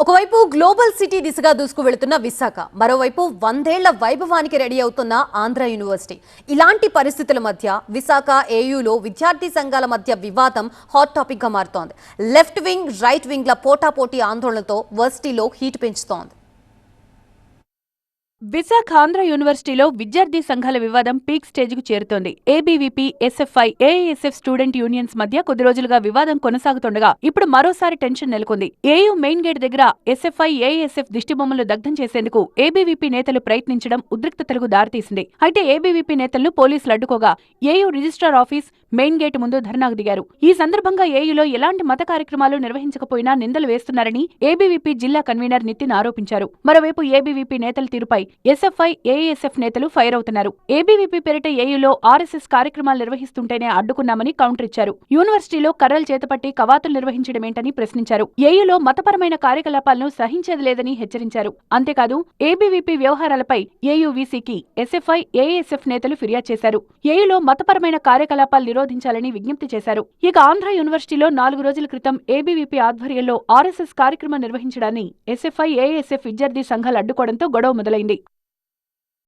ఒకవైపు global city దిశగా దూసుకు వెళుతున్న విశాఖ, మరోవైపు 100 ఏళ్ల వైభవానికి రెడీ అవుతున్న ఆంధ్ర యూనివర్సిటీ. ఇలాంటి పరిస్థితుల మధ్య విశాఖ ఏయూలో విద్యార్థి సంఘాల మధ్య వివాదం హాట్ టాపిక్ గా మారుతోంది. లెఫ్ట్ వింగ్, రైట్ వింగ్ల పోటాపోటీ ఆందోళనతో వర్సిటీలో హీట్ పెంచుతోంది. విశాఖ ఆంధ్ర యూనివర్సిటీలో విద్యార్థి సంఘాల వివాదం పీక్ స్టేజ్కు చేరుతోంది. ABVP, SFI, AISF student unions మధ్య కొద్ది రోజులుగా వివాదం కొనసాగుతుండగా ఇప్పుడు మరోసారి టెన్షన్ నెలకొంది. ఏయూ మెయిన్ గేట్ దగ్గర ఎస్ఎఫ్ఐ, ఏఐఎస్ఎఫ్ దిష్టిబొమ్మలు దగ్ధం చేసేందుకు ఏబీవీపీ నేతలు ప్రయత్నించడం ఉద్రిక్తతలకు దారితీసింది. అయితే ఏబీవీపీ నేతలను పోలీసులు అడ్డుకోగా AU registrar office, main gate ముందు ధర్నాకు దిగారు. ఈ సందర్భంగా ఏయూలో ఎలాంటి మత కార్యక్రమాలు నిర్వహించకపోయినా నిందలు వేస్తున్నారని ఏబీవీపీ జిల్లా కన్వీనర్ నితిన్ ఆరోపించారు. మరోవైపు ఏబీవీపీ నేతల తీరుపై ఎస్ఎఫ్ఐ, ఏఐఎస్ఎఫ్ నేతలు ఫైర్ అవుతున్నారు. ఏబీవీపీ పేరిట ఏయూలో ఆర్ఎస్ఎస్ కార్యక్రమాలు నిర్వహిస్తుంటేనే అడ్డుకున్నామని కౌంటర్ ఇచ్చారు. యూనివర్సిటీలో కర్రలు చేతపట్టి కవాతులు నిర్వహించడమేంటని ప్రశ్నించారు. ఏయూలో మతపరమైన కార్యకలాపాలను సహించేది లేదని హెచ్చరించారు. అంతేకాదు ఏబీవీపీ వ్యవహారాలపై ఏయూ వీసీకి ఎస్ఎఫ్ఐ, ఏఐఎస్ఎఫ్ నేతలు ఫిర్యాదు చేశారు. ఏయూలో మతపరమైన కార్యకలాపాలు నిరోధించాలని విజ్ఞప్తి చేశారు. ఇక ఆంధ్ర యూనివర్సిటీలో 4 రోజుల క్రితం ఏబీవీపీ ఆధ్వర్యంలో ఆర్ఎస్ఎస్ కార్యక్రమం నిర్వహించడాన్ని ఎస్ఎఫ్ఐ, ఏఐఎస్ఎఫ్ విద్యార్థి సంఘాలు అడ్డుకోవడంతో గొడవ మొదలైంది.